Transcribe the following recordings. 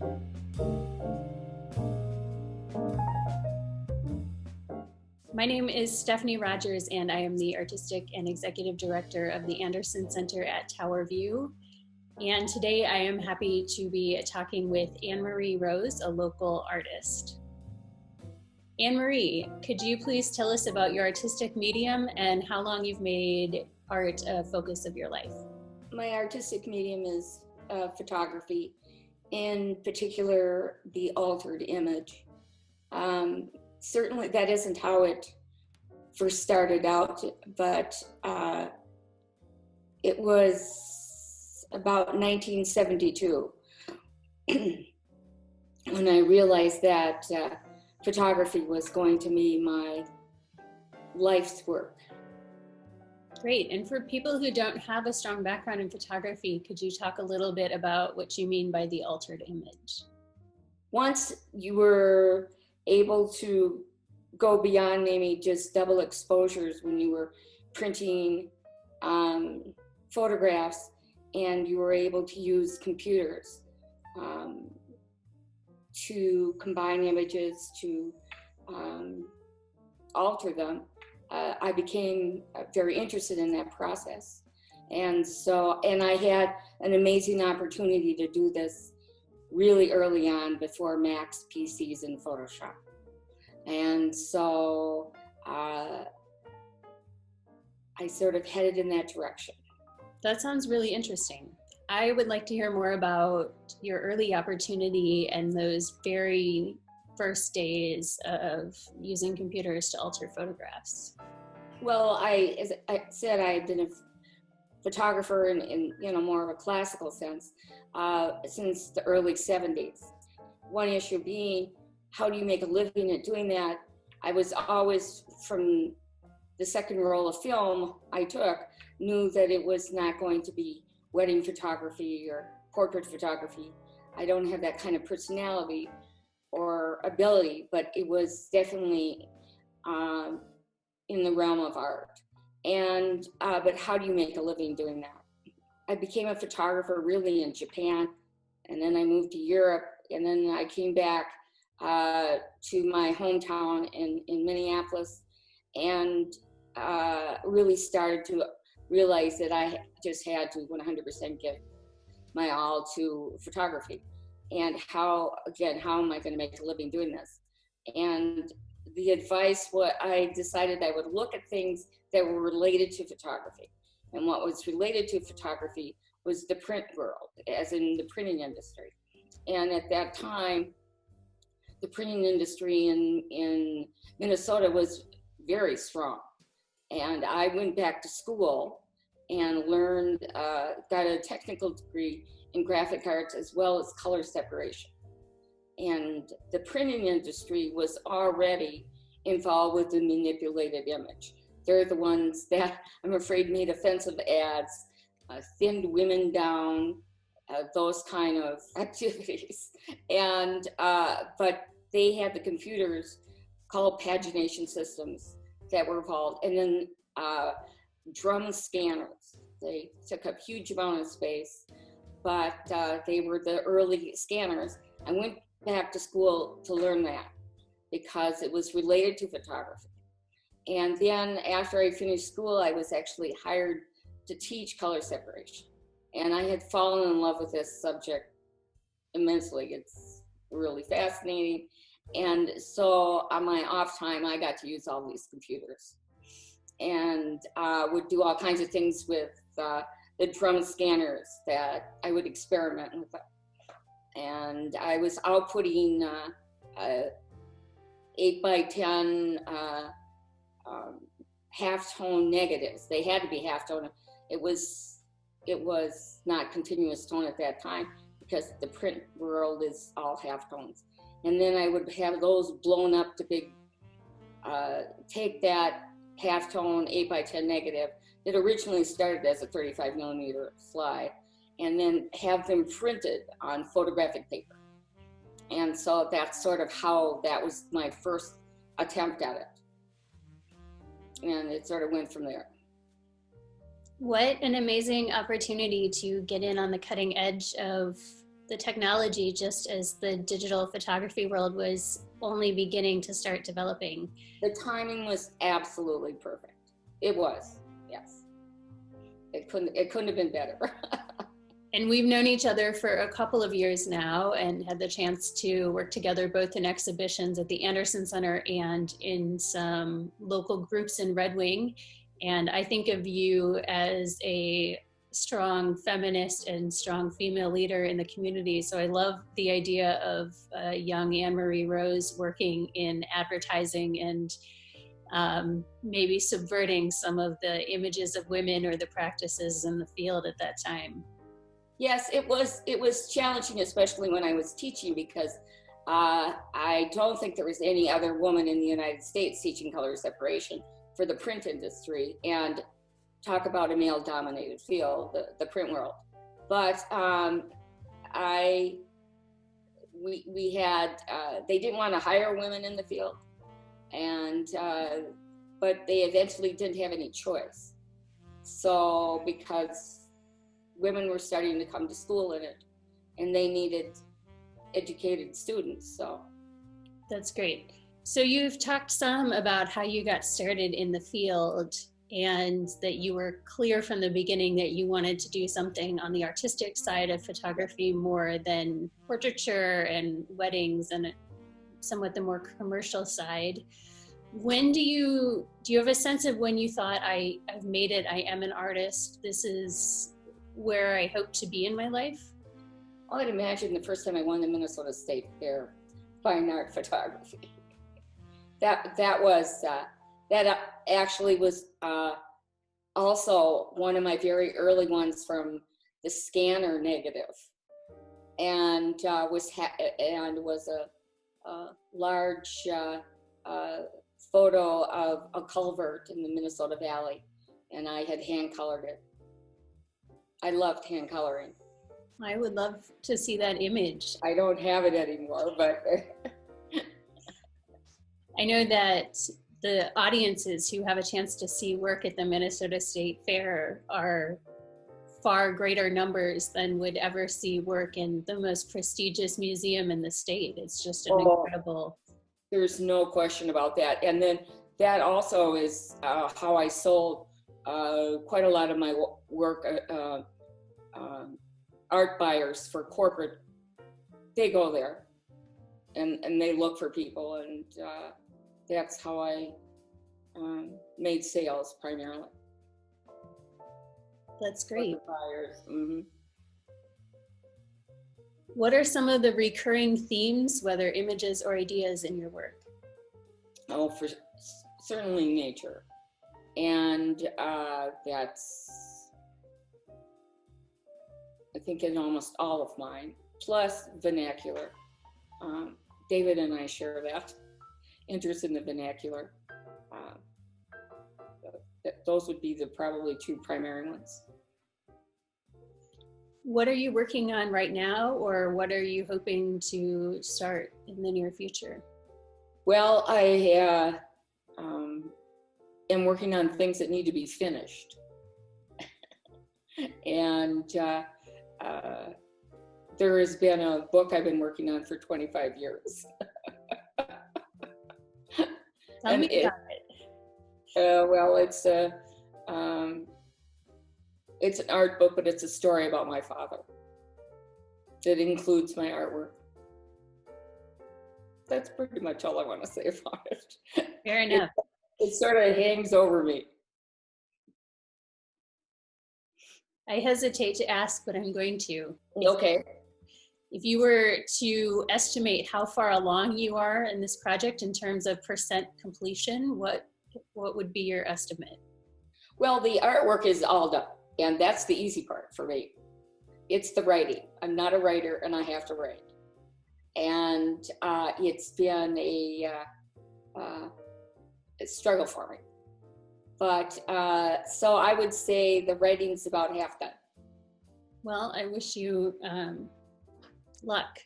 My name is Stephanie Rogers, and I am the Artistic and Executive Director of the Anderson Center at Tower View. And today I am happy to be talking with AnnMarie Rose, a local artist. AnnMarie, could you please tell us about your artistic medium and how long you've made art a focus of your life? My artistic medium is photography, in particular the altered image. Certainly that isn't how it first started out, but it was about 1972 when I realized that photography was going to be my life's work. Great. And for people who don't have a strong background in photography, could you talk a little bit about what you mean by the altered image? Once you were able to go beyond maybe just double exposures when you were printing photographs, and you were able to use computers to combine images, to alter them, I became very interested in that process. And I had an amazing opportunity to do this really early on, before Mac's, PCs, and Photoshop. And so I sort of headed in that direction. That sounds really interesting. I would like to hear more about your early opportunity and those very first days of using computers to alter photographs. Well, as I said, I had been a photographer in more of a classical sense since the early 70s. One issue being, how do you make a living at doing that? I was always, from the second roll of film I took, knew that it was not going to be wedding photography or portrait photography. I don't have that kind of personality or ability, but it was definitely in the realm of art. And but how do you make a living doing that? I became a photographer really in Japan, and then I moved to Europe, and then I came back to my hometown in Minneapolis, and really started to realize that I just had to 100% give my all to photography. And how am I going to make a living doing this? And the advice, what I decided I would look at things that were related to photography. And what was related to photography was the print world, as in the printing industry. And at that time, the printing industry in Minnesota was very strong. And I went back to school and learned, got a technical degree in graphic arts as well as color separation. And the printing industry was already involved with the manipulated image. They're the ones that, I'm afraid, made offensive ads, thinned women down, those kind of activities. And, but they had the computers called pagination systems that were involved. And then drum scanners. They took up huge amount of space, but they were the early scanners. I went back to school to learn that because it was related to photography. And then after I finished school, I was actually hired to teach color separation. And I had fallen in love with this subject immensely. It's really fascinating. And so on my off time, I got to use all these computers and would do all kinds of things with the drum scanners that I would experiment with. And I was outputting 8x10 half-tone negatives. They had to be half-tone. It was not continuous tone at that time because the print world is all half-tones. And then I would have those blown up to big, take that half-tone 8x10 negative that originally started as a 35mm slide, and then have them printed on photographic paper. And so that's sort of how that was my first attempt at it. And it sort of went from there. What an amazing opportunity to get in on the cutting edge of the technology, just as the digital photography world was only beginning to start developing. The timing was absolutely perfect. It was, yes. It couldn't have been better. And we've known each other for a couple of years now and had the chance to work together both in exhibitions at the Anderson Center and in some local groups in Red Wing. And I think of you as a strong feminist and strong female leader in the community. So I love the idea of young AnnMarie Rose working in advertising and maybe subverting some of the images of women or the practices in the field at that time. Yes, it was challenging, especially when I was teaching, because I don't think there was any other woman in the United States teaching color separation for the print industry, and talk about a male-dominated field, the print world. But we had they didn't want to hire women in the field, and but they eventually didn't have any choice. So because women were starting to come to school in it, and they needed educated students. So that's great. So you've talked some about how you got started in the field, and that you were clear from the beginning that you wanted to do something on the artistic side of photography more than portraiture and weddings and somewhat the more commercial side. When do you have a sense of when you thought, I've made it, I am an artist, this is where I hope to be in my life? I'd imagine the first time I won the Minnesota State Fair Fine Art Photography. That actually was also one of my very early ones from the scanner negative, and was a large photo of a culvert in the Minnesota Valley, and I had hand colored it. I loved hand coloring. I would love to see that image. I don't have it anymore, but I know that the audiences who have a chance to see work at the Minnesota State Fair are far greater numbers than would ever see work in the most prestigious museum in the state. It's just an incredible. There's no question about that. And then that also is how I sold quite a lot of my work. Art buyers for corporate, they go there and they look for people, and that's how I made sales primarily. That's great. Buyers. Mm-hmm. What are some of the recurring themes, whether images or ideas, in your work? Oh, for certainly nature, and that's, I think, in almost all of mine, plus vernacular. David and I share that interest in the vernacular. Those would be the probably two primary ones. What are you working on right now, or what are you hoping to start in the near future? Well, I am working on things that need to be finished. And there has been a book I've been working on for 25 years. Tell me about it. Well, it's an art book, but it's a story about my father. It includes my artwork. That's pretty much all I want to say about it. Fair enough. It sort of hangs over me. I hesitate to ask, but I'm going to. Okay. If you were to estimate how far along you are in this project in terms of percent completion, what would be your estimate? Well, the artwork is all done, and that's the easy part for me. It's the writing. I'm not a writer, and I have to write. And it's been a struggle for me. But so I would say the writing's about half done. Well, I wish you luck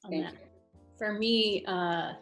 on Thank that. you. For me, I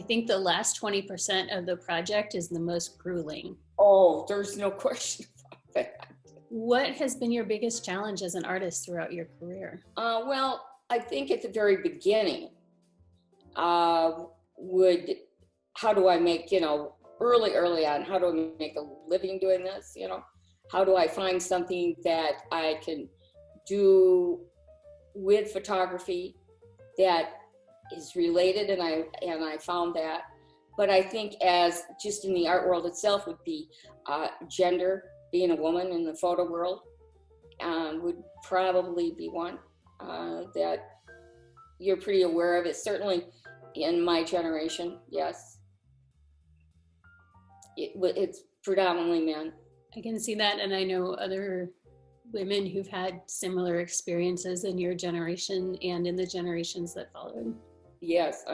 think the last 20% of the project is the most grueling. Oh, there's no question about that. What has been your biggest challenge as an artist throughout your career? Well, I think at the very beginning, uh, would how do I make, early on, how do I make a living doing this? How do I find something that I can do with photography that is related, and I found that. But I think as just in the art world itself would be gender, being a woman in the photo world would probably be one that you're pretty aware of. It certainly in my generation, yes, it's predominantly men. I can see that, and I know other women who've had similar experiences in your generation and in the generations that followed. Yes.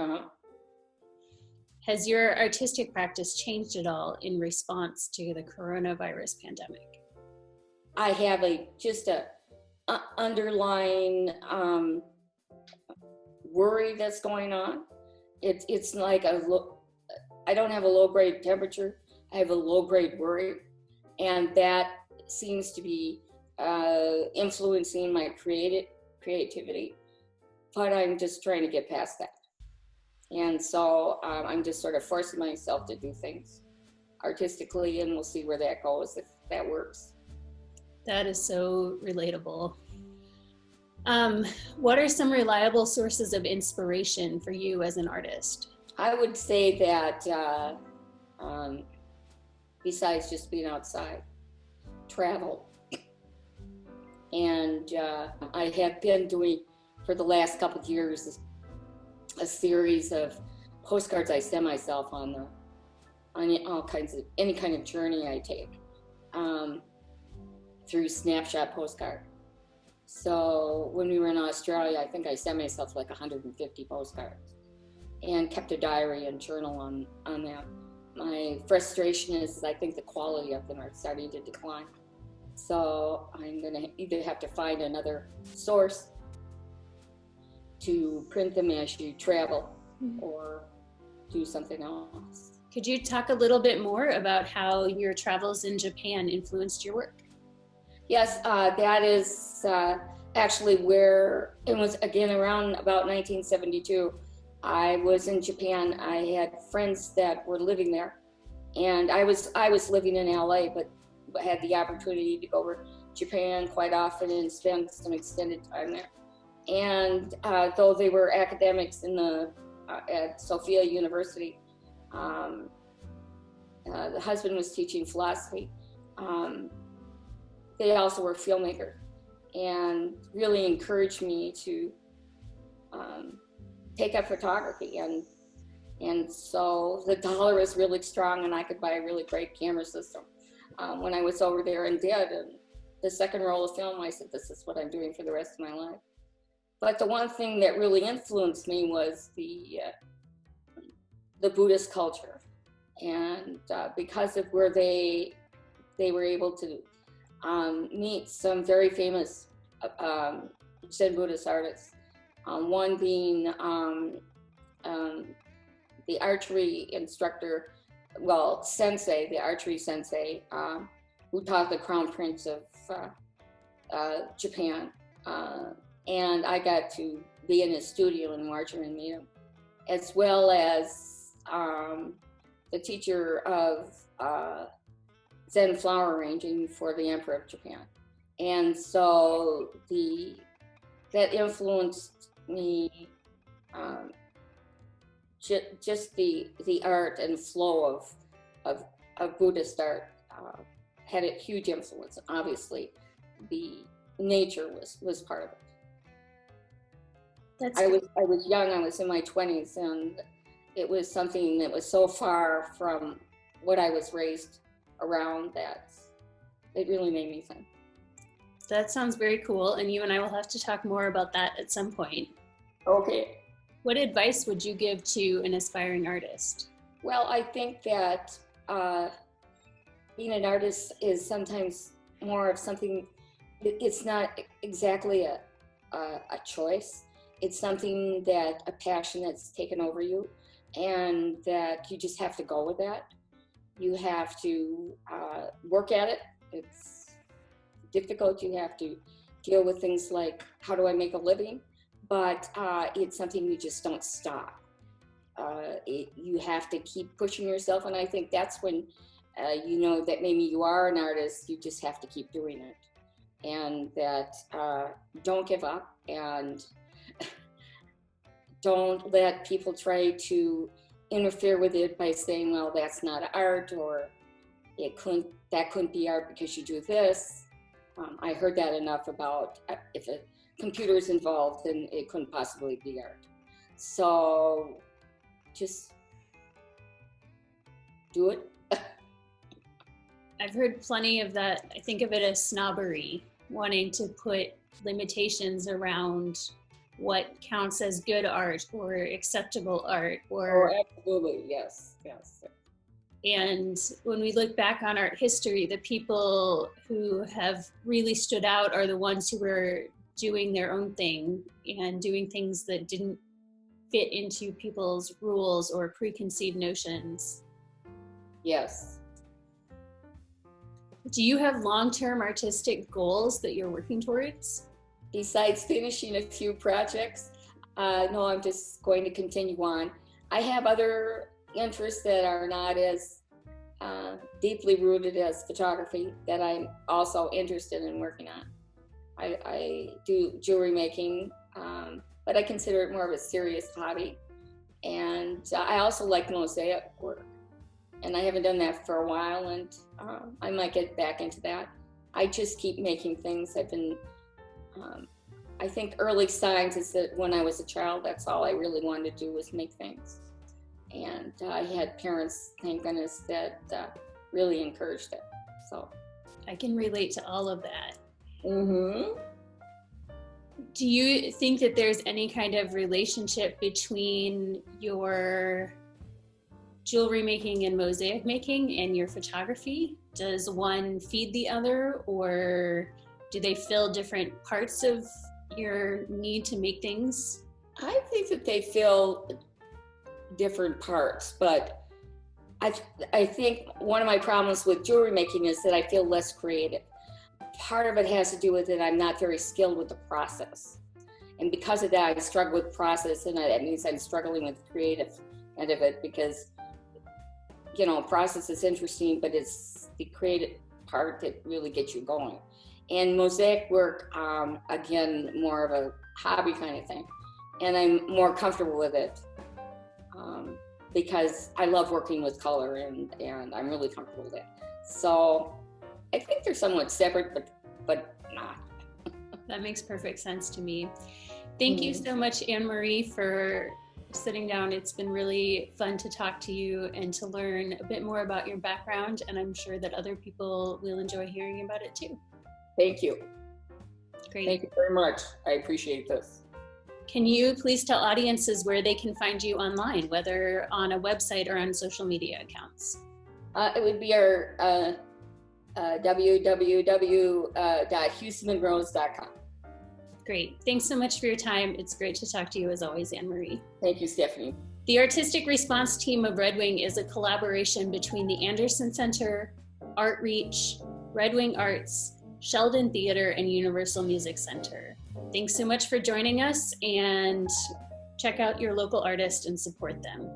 Has your artistic practice changed at all in response to the coronavirus pandemic? I have just a underlying worry that's going on. It's like I don't have a low grade temperature. I have a low grade worry, and that seems to be influencing my creativity. But I'm just trying to get past that, and so I'm just sort of forcing myself to do things artistically, and we'll see where that goes if that works. That is so relatable. What are some reliable sources of inspiration for you as an artist? I would say that besides just being outside, travel. And I have been doing, for the last couple of years, a series of postcards I send myself on all kinds of, any kind of journey I take through Snapshot postcard. So when we were in Australia, I think I sent myself like 150 postcards and kept a diary and journal on that. My frustration is I think the quality of them are starting to decline. So I'm gonna either have to find another source to print them as you travel or do something else. Could you talk a little bit more about how your travels in Japan influenced your work? Yes, that is actually where it was, again, around about 1972. I was in Japan. I had friends that were living there, and I was living in LA, but had the opportunity to go over to Japan quite often and spend some extended time there. And though they were academics in at Sophia University, the husband was teaching philosophy. They also were filmmakers and really encouraged me to take up photography. And so the dollar was really strong, and I could buy a really great camera system when I was over there and did. And the second roll of film, I said, this is what I'm doing for the rest of my life. But the one thing that really influenced me was the Buddhist culture. And because of where they were able to meet some very famous Zen Buddhist artists. One being the archery instructor, sensei, the archery sensei, who taught the Crown Prince of Japan. And I got to be in his studio and watch him and meet him, as well as the teacher of Zen flower arranging for the Emperor of Japan. And so that influenced me, just the art and flow of Buddhist art had a huge influence. Obviously, the nature was part of it. I was young, I was in my 20s, and it was something that was so far from what I was raised around that it really made me think. That sounds very cool, and you and I will have to talk more about that at some point. Okay. What advice would you give to an aspiring artist? Well, I think that being an artist is sometimes more of something, it's not exactly a choice. It's something that, a passion that's taken over you, and that you just have to go with that. You have to work at it. It's difficult. You have to deal with things like, how do I make a living? But it's something you just don't stop. You have to keep pushing yourself, and I think that's when you know that maybe you are an artist. You just have to keep doing it, and that don't give up, and don't let people try to interfere with it by saying, well, that's not art, or that couldn't be art because you do this. I heard that enough about if a computer is involved, then it couldn't possibly be art. So just do it. I've heard plenty of that. I think of it as snobbery, wanting to put limitations around what counts as good art or acceptable art, or absolutely, yes. And when we look back on art history, the people who have really stood out are the ones who were doing their own thing and doing things that didn't fit into people's rules or preconceived notions. Yes. Do you have long-term artistic goals that you're working towards? Besides finishing a few projects, no, I'm just going to continue on. I have other interests that are not as deeply rooted as photography that I'm also interested in working on. I do jewelry making, but I consider it more of a serious hobby. And I also like mosaic work, and I haven't done that for a while, and I might get back into that. I just keep making things. I've been, I think early signs is that when I was a child, that's all I really wanted to do was make things. And I had parents, thank goodness, that really encouraged it. So I can relate to all of that. Mm-hmm. Do you think that there's any kind of relationship between your jewelry making and mosaic making and your photography? Does one feed the other, or do they fill different parts of your need to make things? I think that they fill different parts, but I think one of my problems with jewelry making is that I feel less creative. Part of it has to do with that I'm not very skilled with the process. And because of that, I struggle with process, and that means I'm struggling with the creative end of it, because, you know, process is interesting, but it's the creative part that really gets you going. And mosaic work, again, more of a hobby kind of thing. And I'm more comfortable with it because I love working with color, and I'm really comfortable with it. So I think they're somewhat separate, but not. That makes perfect sense to me. Thank you so much, AnnMarie, for sitting down. It's been really fun to talk to you and to learn a bit more about your background, and I'm sure that other people will enjoy hearing about it too. Thank you. Great. Thank you very much. I appreciate this. Can you please tell audiences where they can find you online, whether on a website or on social media accounts? It would be our www.husomandrose.com. Great. Thanks so much for your time. It's great to talk to you as always, AnnMarie. Thank you, Stephanie. The Artistic Response Team of Red Wing is a collaboration between the Anderson Center, Art Reach, Red Wing Arts, Sheldon Theater, and Universal Music Center. Thanks so much for joining us, and check out your local artist and support them.